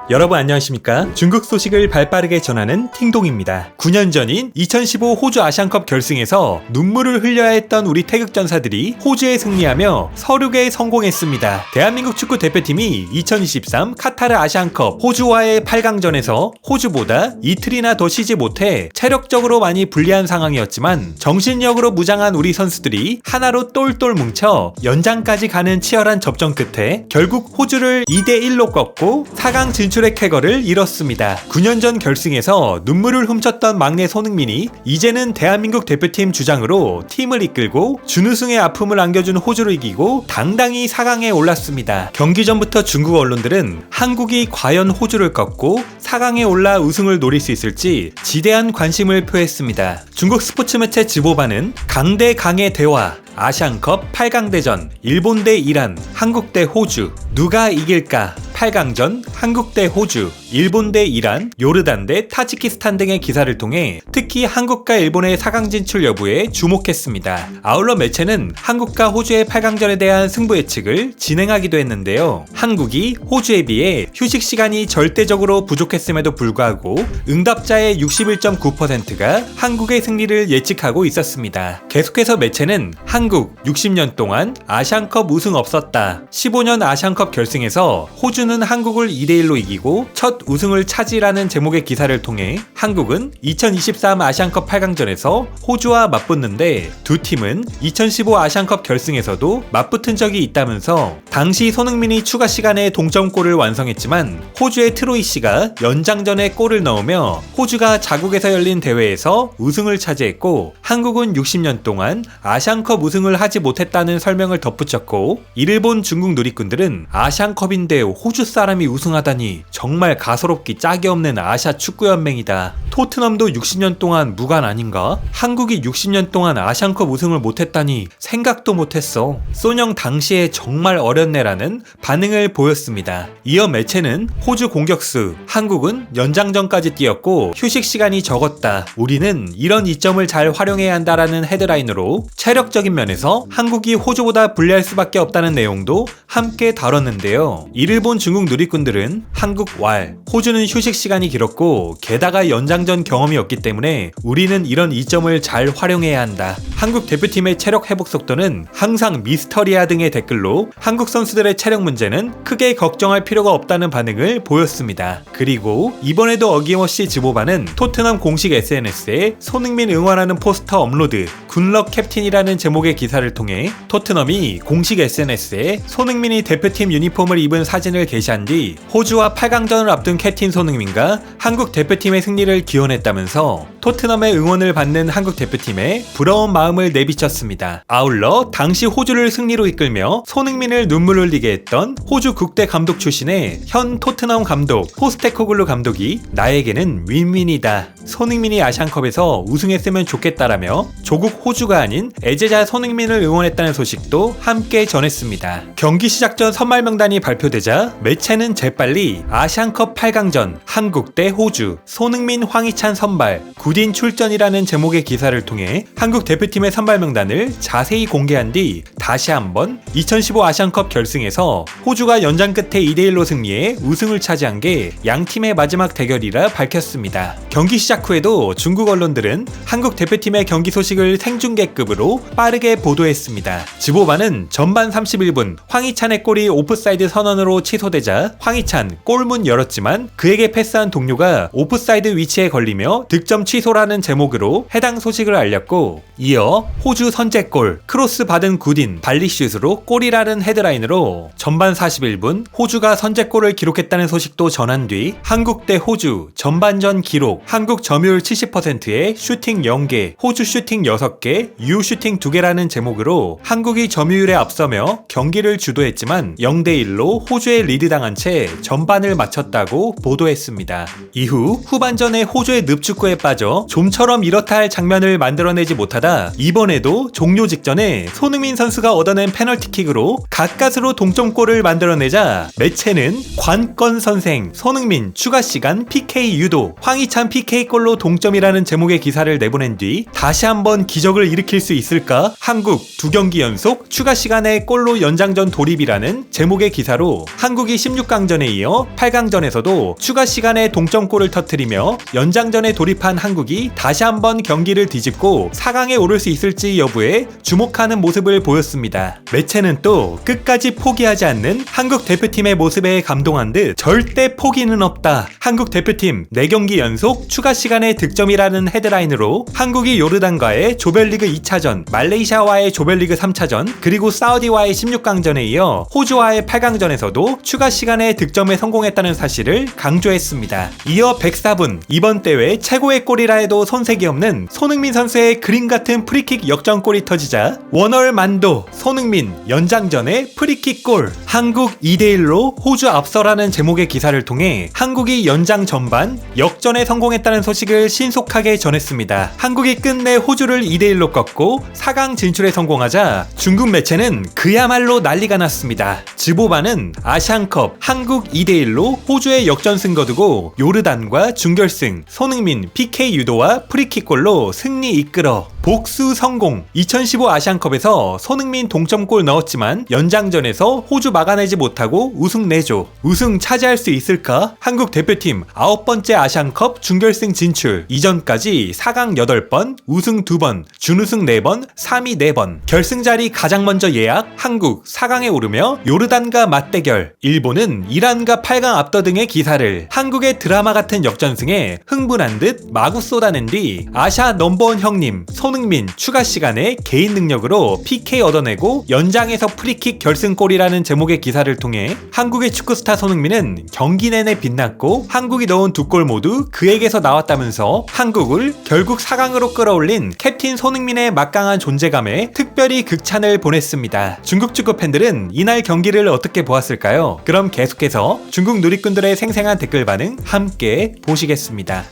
여러분 안녕하십니까? 중국 소식을 발빠르게 전하는 팅동입니다. 9년 전인 2015 호주 아시안컵 결승에서 눈물을 흘려야 했던 우리 태극전사들이 호주에 승리하며 서륙에 성공했습니다. 대한민국 축구 대표팀이 2023 카타르 아시안컵 호주와의 8강전에서 호주보다 이틀이나 더 쉬지 못해 체력적으로 많이 불리한 상황이었지만 정신력으로 무장한 우리 선수들이 하나로 똘똘 뭉쳐 연장까지 가는 치열한 접전 끝에 결국 호주를 2대1로 꺾고 4강 진출의 쾌거를 이뤘습니다. 9년 전 결승에서 눈물을 훔쳤던 막내 손흥민이 이제는 대한민국 대표팀 주장으로 팀을 이끌고 준우승의 아픔을 안겨준 호주를 이기고 당당히 4강에 올랐습니다. 경기 전부터 중국 언론들은 한국이 과연 호주를 꺾고 4강에 올라 우승을 노릴 수 있을지 지대한 관심을 표했습니다. 중국 스포츠 매체 지보바는 강대 강의 대화, 아시안컵 8강 대전, 일본 대 이란, 한국 대 호주, 누가 이길까? 8강전, 한국 대 호주, 일본 대 이란, 요르단 대 타지키스탄 등의 기사를 통해 특히 한국과 일본의 4강 진출 여부에 주목했습니다. 아울러 매체는 한국과 호주의 8강전에 대한 승부 예측을 진행하기도 했는데요. 한국이 호주에 비해 휴식 시간이 절대적으로 부족했음에도 불구하고 응답자의 61.9%가 한국의 승리를 예측하고 있었습니다. 계속해서 매체는 한국 60년 동안 아시안컵 우승 없었다. 15년 아시안컵 결승에서 호주는 한국을 2대1로 이기고 첫 우승을 차지라는 제목의 기사를 통해 한국은 2023 아시안컵 8강전에서 호주와 맞붙는데 두 팀은 2015 아시안컵 결승에서도 맞붙은 적이 있다면서 당시 손흥민이 추가 시간에 동점골을 완성했지만 호주의 트로이 씨가 연장전에 골을 넣으며 호주가 자국에서 열린 대회에서 우승을 차지했고 한국은 60년 동안 아시안컵 우승을 하지 못했다는 설명을 덧붙였고 이를 본 중국 누리꾼들은 아시안컵인데 호주 사람이 우승하다니 정말 가소롭기 짝이 없는 아시아 축구연맹이다. 토트넘도 60년 동안 무관 아닌가? 한국이 60년 동안 아시안컵 우승을 못했다니 생각도 못했어. 소뇽 당시에 정말 어렸네라는 반응을 보였습니다. 이어 매체는 호주 공격수, 한국은 연장전까지 뛰었고 휴식 시간이 적었다. 우리는 이런 이점을 잘 활용해야 한다라는 헤드라인으로 체력적인 면에서 한국이 호주보다 불리할 수밖에 없다는 내용도 함께 다뤘는데요. 이를 본 중국 누리꾼들은 한국 왈, 호주는 휴식 시간이 길었고 게다가 연장전 경험이 없기 때문에 우리는 이런 이점을 잘 활용해야 한다. 한국 대표팀의 체력 회복 속도는 항상 미스터리아 등의 댓글로 한국 선수들의 체력 문제는 크게 걱정할 필요가 없다는 반응을 보였습니다. 그리고 이번에도 어김없이 지보바는 토트넘 공식 SNS에 손흥민 응원하는 포스터 업로드, 굿럭 캡틴이라는 제목의 기사를 통해 토트넘이 공식 SNS에 손흥민이 대표팀 유니폼을 입은 사진을 게시한 뒤 호주와 8강전을 앞둔 캡틴 손흥민과 한국 대표팀의 승리를 기원했다면서 토트넘의 응원을 받는 한국 대표팀에 부러운 마음을 내비쳤습니다. 아울러 당시 호주를 승리로 이끌며 손흥민을 눈물 흘리게 했던 호주 국대 감독 출신의 현 토트넘 감독 포스테코글루 감독이 나에게는 윈윈이다. 손흥민이 아시안컵에서 우승했으면 좋겠다라며 조국 호주가 아닌 애제자 손흥민을 응원했다는 소식도 함께 전했습니다. 경기 시작 전 선발 명단이 발표되자 매체는 재빨리 아시안컵 8강전 한국 대 호주 손흥민 황희찬 선발 굿인 출전이라는 제목의 기사를 통해 한국 대표팀의 선발 명단을 자세히 공개한 뒤 다시 한번 2015 아시안컵 결승에서 호주가 연장 끝에 2대1로 승리해 우승을 차지한 게 양팀의 마지막 대결이라 밝혔습니다. 경기 시작 후에도 중국 언론들은 한국 대표팀의 경기 소식을 생중계급으로 빠르게 보도했습니다. 지보바는 전반 31분 황희찬의 골이 오프사이드 선언으로 취소되자 황희찬 골문 열었지만 그에게 패스한 동료가 오프사이드 위치에 걸리며 득점 취소라는 제목으로 해당 소식을 알렸고 이어 호주 선제골 크로스 받은 굿인 발리슛으로 골이라는 헤드라인으로 전반 41분 호주가 선제골을 기록했다는 소식도 전한 뒤 한국 대 호주 전반전 기록 한국 점유율 70%에 슈팅 0개 호주 슈팅 6개 유 슈팅 2개라는 제목으로 한국이 점유율에 앞서며 경기를 주도했지만 0대1로 호주에 리드당한 채 전반을 마쳤다고 보도했습니다. 이후 후반전에 호주의 늪축구에 빠져 그마저 좀처럼 이렇다 할 장면을 만들어내지 못하다 이번에도 종료 직전에 손흥민 선수가 얻어낸 페널티킥으로 가까스로 동점골을 만들어내자 매체는 관건 선생 손흥민 추가 시간 PK 유도 황희찬 PK골로 동점이라는 제목의 기사를 내보낸 뒤 다시 한번 기적을 일으킬 수 있을까? 한국 2경기 연속 추가 시간에 골로 연장전 돌입이라는 제목의 기사로 한국이 16강전에 이어 8강전에서도 추가 시간에 동점골을 터뜨리며 연장전에 돌입한 한국이 다시 한번 경기를 뒤집고 4강에 오를 수 있을지 여부에 주목하는 모습을 보였습니다. 매체는 또 끝까지 포기하지 않는 한국 대표팀의 모습에 감동한 듯 절대 포기는 없다. 한국 대표팀 4경기 연속 추가 시간에 득점이라는 헤드라인으로 한국이 요르단과의 조별리그 2차전, 말레이시아와의 조별리그 3차전, 그리고 사우디와의 16강전에 이어 호주와의 8강전에서도 추가 시간에 득점에 성공했다는 사실을 강조했습니다. 이어 104분 이번 대회 최고의 골이라 해도 손색이 없는 손흥민 선수의 그림 같은 프리킥 역전골이 터지자 원얼만도 손흥민 연장전의 프리킥 골 한국 2대1로 호주 앞서라는 제목의 기사를 통해 한국이 연장 전반 역전에 성공했다는 소식을 신속하게 전했습니다. 한국이 끝내 호주를 2대1로 꺾고 4강 진출에 성공하자 중국 매체는 그야말로 난리가 났습니다. 즈보바는 아시안컵 한국 2대1로 호주의 역전승 거두고 요르단과 준결승 손흥민 PK 유도와 프리킥골로 승리 이끌어 복수 성공. 2015 아시안컵에서 손흥민 동점골 넣었지만 연장전에서 호주 막아내지 못하고 우승 내줘. 우승 차지할 수 있을까? 한국 대표팀 9번째 아시안컵 준결승 진출. 이전까지 4강 8번, 우승 2번, 준우승 4번, 3위 4번. 결승 자리 가장 먼저 예약. 한국 4강에 오르며 요르단과 맞대결. 일본은 이란과 8강 앞서 등의 기사를 한국의 드라마 같은 역전승에 흥분한 듯 마구 쏟아낸 뒤 아시아 넘버원 형님 손흥민 추가 시간에 개인 능력으로 PK 얻어내고 연장에서 프리킥 결승골이라는 제목의 기사를 통해 한국의 축구 스타 손흥민은 경기 내내 빛났고 한국이 넣은 2골 모두 그에게서 나왔다면서 한국을 결국 4강으로 끌어올린 캡틴 손흥민의 막강한 존재감에 특별히 극찬을 보냈습니다. 중국 축구 팬들은 이날 경기를 어떻게 보았을까요? 그럼 계속해서 중국 누리꾼들의 생생한 댓글 반응 함께 보시겠습니다.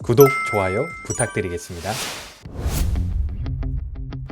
구독, 좋아요 부탁드리겠습니다.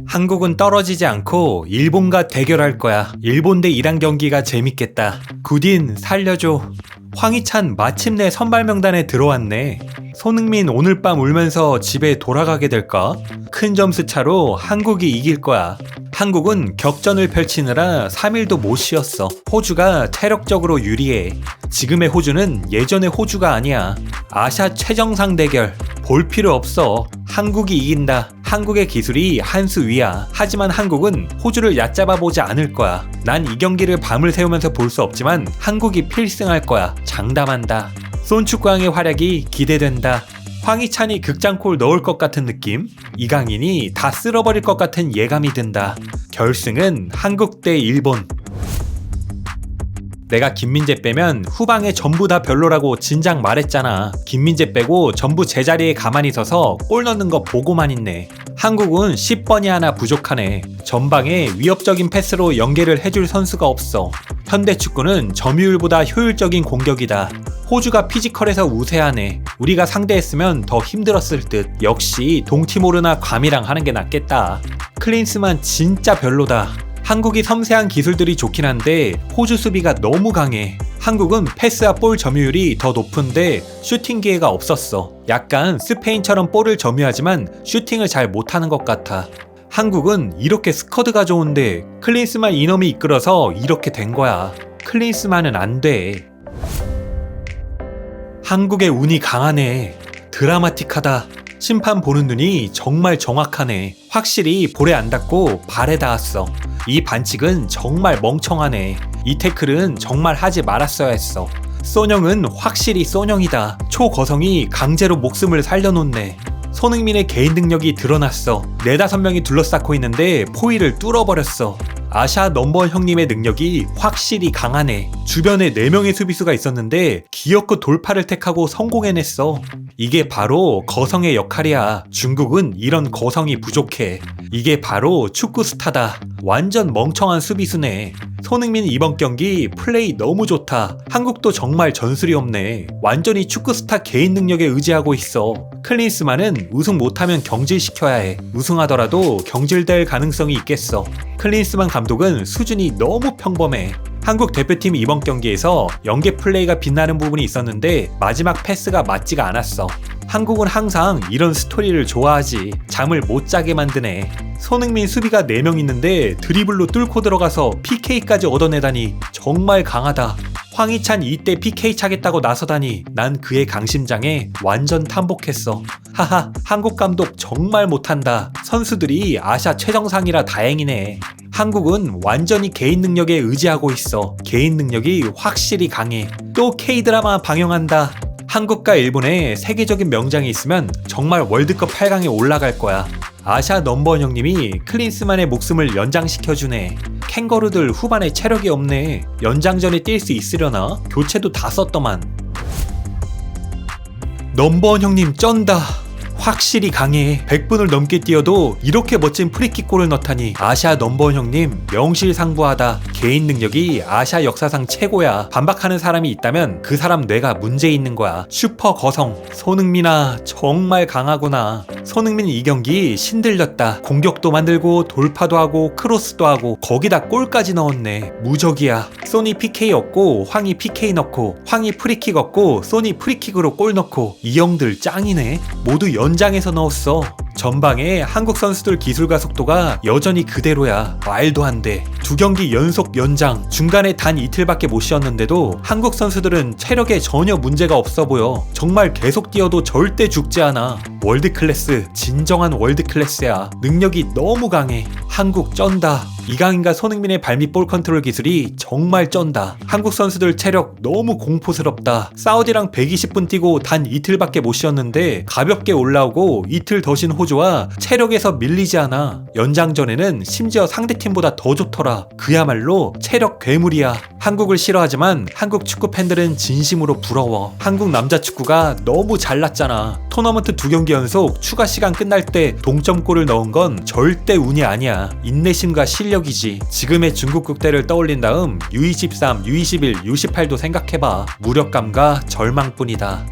한국은 떨어지지 않고 일본과 대결할 거야. 일본 대 이란 경기가 재밌겠다. 굿인 살려줘. 황희찬 마침내 선발 명단에 들어왔네. 손흥민 오늘 밤 울면서 집에 돌아가게 될까? 큰 점수 차로 한국이 이길 거야. 한국은 격전을 펼치느라 3일도 못 쉬었어. 호주가 체력적으로 유리해. 지금의 호주는 예전의 호주가 아니야. 아시아 최정상 대결 볼 필요 없어. 한국이 이긴다. 한국의 기술이 한 수 위야. 하지만 한국은 호주를 얕잡아 보지 않을 거야. 난 이 경기를 밤을 새우면서 볼 수 없지만 한국이 필승할 거야. 장담한다. 손축구왕의 활약이 기대된다. 황희찬이 극장골 넣을 것 같은 느낌? 이강인이 다 쓸어버릴 것 같은 예감이 든다. 결승은 한국 대 일본. 내가 김민재 빼면 후방에 전부 다 별로라고 진작 말했잖아. 김민재 빼고 전부 제자리에 가만히 서서 골 넣는 거 보고만 있네. 한국은 10번이 하나 부족하네. 전방에 위협적인 패스로 연계를 해줄 선수가 없어. 현대축구는 점유율보다 효율적인 공격이다. 호주가 피지컬에서 우세하네. 우리가 상대했으면 더 힘들었을 듯. 역시 동티모르나 괌이랑 하는 게 낫겠다. 클린스만 진짜 별로다. 한국이 섬세한 기술들이 좋긴 한데 호주 수비가 너무 강해. 한국은 패스와 볼 점유율이 더 높은데 슈팅 기회가 없었어. 약간 스페인처럼 볼을 점유하지만 슈팅을 잘 못하는 것 같아. 한국은 이렇게 스쿼드가 좋은데 클린스만 이놈이 이끌어서 이렇게 된 거야. 클린스만은 안 돼. 한국의 운이 강하네. 드라마틱하다. 심판 보는 눈이 정말 정확하네. 확실히 볼에 안 닿고 발에 닿았어. 이 반칙은 정말 멍청하네. 이 태클은 정말 하지 말았어야 했어. 소뇽은 확실히 소뇽이다. 초거성이 강제로 목숨을 살려놓네. 손흥민의 개인 능력이 드러났어. 4-5명이 둘러싸고 있는데 포위를 뚫어버렸어. 아시아 넘버원 형님의 능력이 확실히 강하네. 주변에 4명의 수비수가 있었는데 기어코 돌파를 택하고 성공해냈어. 이게 바로 거성의 역할이야. 중국은 이런 거성이 부족해. 이게 바로 축구 스타다. 완전 멍청한 수비수네. 손흥민 이번 경기 플레이 너무 좋다. 한국도 정말 전술이 없네. 완전히 축구 스타 개인 능력에 의지하고 있어. 클린스만은 우승 못하면 경질시켜야 해. 우승하더라도 경질될 가능성이 있겠어. 클린스만 감독은 수준이 너무 평범해. 한국 대표팀 이번 경기에서 연계 플레이가 빛나는 부분이 있었는데 마지막 패스가 맞지가 않았어. 한국은 항상 이런 스토리를 좋아하지. 잠을 못 자게 만드네. 손흥민 수비가 4명 있는데 드리블로 뚫고 들어가서 PK까지 얻어내다니 정말 강하다. 황희찬 이때 PK 차겠다고 나서다니 난 그의 강심장에 완전 탐복했어. 하하, 한국 감독 정말 못한다. 선수들이 아시아 최정상이라 다행이네. 한국은 완전히 개인 능력에 의지하고 있어. 개인 능력이 확실히 강해. 또 K드라마 방영한다. 한국과 일본에 세계적인 명장이 있으면 정말 월드컵 8강에 올라갈 거야. 아시아 넘버원 형님이 클린스만의 목숨을 연장시켜주네. 캥거루들 후반에 체력이 없네. 연장전에 뛸 수 있으려나? 교체도 다 썼더만. 넘버원 형님 쩐다. 확실히 강해. 100분을 넘게 뛰어도 이렇게 멋진 프리킥 골을 넣다니. 아시아 넘버원 형님 명실상부하다. 개인 능력이 아시아 역사상 최고야. 반박하는 사람이 있다면 그 사람 뇌가 문제 있는 거야. 슈퍼 거성 손흥민아 정말 강하구나. 손흥민 이 경기 신들렸다. 공격도 만들고 돌파도 하고 크로스도 하고 거기다 골까지 넣었네. 무적이야. 소니 PK 얻고 황희 PK 넣고 황희 프리킥 얻고 소니 프리킥으로 골 넣고 이 형들 짱이네. 모두 연장에서 넣었어. 전방에 한국 선수들 기술과 속도가 여전히 그대로야. 말도 안 돼. 2경기 연속 연장, 중간에 단 이틀밖에 못 쉬었는데도 한국 선수들은 체력에 전혀 문제가 없어 보여. 정말 계속 뛰어도 절대 죽지 않아. 월드클래스, 진정한 월드클래스야. 능력이 너무 강해. 한국 쩐다. 이강인과 손흥민의 발밑 볼 컨트롤 기술이 정말 쩐다. 한국 선수들 체력 너무 공포스럽다. 사우디랑 120분 뛰고 단 이틀밖에 못 쉬었는데 가볍게 올라오고 이틀 더 쉰 호주와 체력에서 밀리지 않아. 연장전에는 심지어 상대팀보다 더 좋더라. 그야말로 체력 괴물이야. 한국을 싫어하지만 한국 축구 팬들은 진심으로 부러워. 한국 남자 축구가 너무 잘났잖아. 토너먼트 2경기 연속 추가 시간 끝날 때 동점골을 넣은 건 절대 운이 아니야. 인내심과 실력이지. 지금의 중국 국대를 떠올린 다음 U23, U21, U18도 생각해봐. 무력감과 절망뿐이다.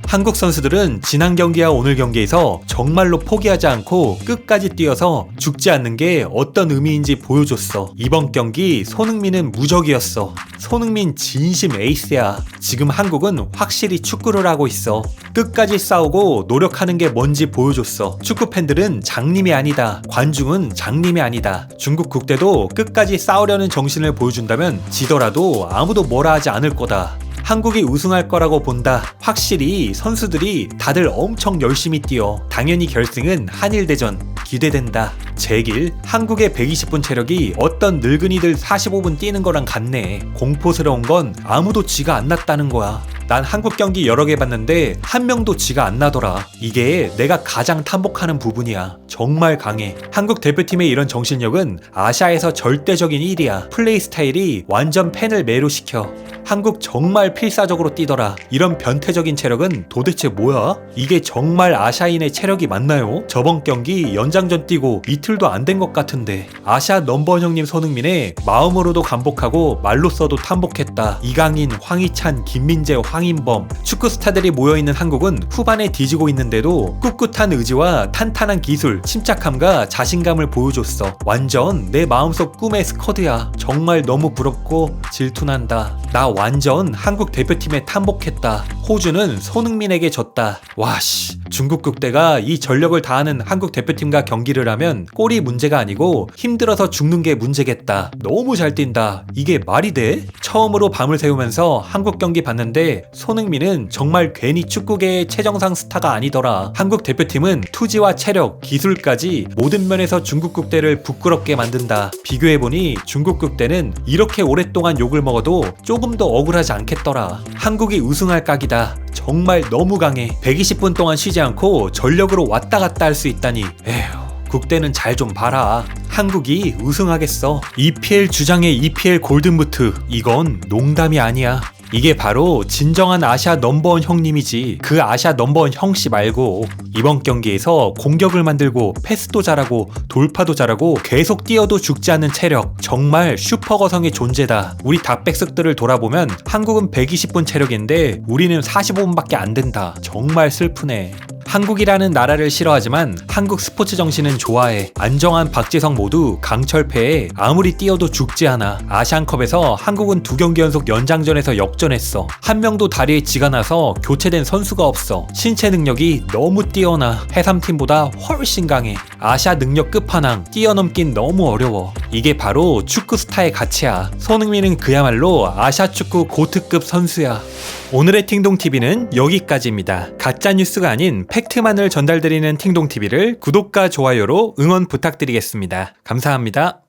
한국 선수들은 지난 경기와 오늘 경기에서 정말로 포기하지 않고 끝까지 뛰어서 죽지 않는 게 어떤 의미인지 보여줬어. 이번 경기 손흥민은 무적이었어. 손흥민 진심 에이스야. 지금 한국은 확실히 축구를 하고 있어. 끝까지 싸우고 노력하는 게 뭔지 보여줬어. 축구 팬들은 장님이 아니다. 관중은 장님이 아니다. 중국 국대도 끝까지 싸우려는 정신을 보여준다면 지더라도 아무도 뭐라 하지 않을 거다. 한국이 우승할 거라고 본다. 확실히 선수들이 다들 엄청 열심히 뛰어. 당연히 결승은 한일대전 기대된다. 제길 한국의 120분 체력이 어떤 늙은이들 45분 뛰는 거랑 같네. 공포스러운 건 아무도 쥐가 안 났다는 거야. 난 한국 경기 여러 개 봤는데 한 명도 쥐가 안 나더라. 이게 내가 가장 탐복하는 부분이야. 정말 강해. 한국 대표팀의 이런 정신력은 아시아에서 절대적인 1위야. 플레이 스타일이 완전 팬을 매료시켜. 한국 정말 필사적으로 뛰더라. 이런 변태적인 체력은 도대체 뭐야? 이게 정말 아시아인의 체력이 맞나요? 저번 경기 연장전 뛰고 이틀도 안 된 것 같은데. 아시아 넘버원 형님 손흥민의 마음으로도 감복하고 말로써도 탐복했다. 이강인, 황희찬, 김민재, 황인범 축구 스타들이 모여있는 한국은 후반에 뒤지고 있는데도 꿋꿋한 의지와 탄탄한 기술, 침착함과 자신감을 보여줬어. 완전 내 마음속 꿈의 스쿼드야. 정말 너무 부럽고 질투난다. 나 완전 한국 대표팀에 탐복했다. 호주는 손흥민에게 졌다. 와씨, 중국 국대가 이 전력을 다하는 한국 대표팀과 경기를 하면 골이 문제가 아니고 힘들어서 죽는 게 문제겠다. 너무 잘 뛴다. 이게 말이 돼? 처음으로 밤을 새우면서 한국 경기 봤는데 손흥민은 정말 괜히 축구계의 최정상 스타가 아니더라. 한국 대표팀은 투지와 체력, 기술까지 모든 면에서 중국 국대를 부끄럽게 만든다. 비교해보니 중국 국대는 이렇게 오랫동안 욕을 먹어도 조금 더 억울하지 않겠더라. 한국이 우승할 각이다. 정말 너무 강해. 120분 동안 쉬지 않고 전력으로 왔다 갔다 할 수 있다니. 에휴, 국대는 잘 좀 봐라. 한국이 우승하겠어. EPL 주장의 EPL 골든부트. 이건 농담이 아니야. 이게 바로 진정한 아시아 넘버원 형님이지. 그 아시아 넘버원 형씨 말고. 이번 경기에서 공격을 만들고 패스도 잘하고 돌파도 잘하고 계속 뛰어도 죽지 않는 체력. 정말 슈퍼거성의 존재다. 우리 닭백숙들을 돌아보면 한국은 120분 체력인데 우리는 45분밖에 안 된다. 정말 슬프네. 한국이라는 나라를 싫어하지만 한국 스포츠 정신은 좋아해. 안정환, 박지성 모두 강철패에 아무리 뛰어도 죽지 않아. 아시안컵에서 한국은 2경기 연속 연장전에서 역전했어. 한 명도 다리에 쥐가 나서 교체된 선수가 없어. 신체 능력이 너무 뛰어나. 해삼팀보다 훨씬 강해. 아시아 능력 끝판왕. 뛰어넘긴 너무 어려워. 이게 바로 축구 스타의 가치야. 손흥민은 그야말로 아시아 축구 고트급 선수야. 오늘의 팅동TV는 여기까지입니다. 가짜뉴스가 아닌 팩트만을 전달드리는 팅동TV를 구독과 좋아요로 응원 부탁드리겠습니다. 감사합니다.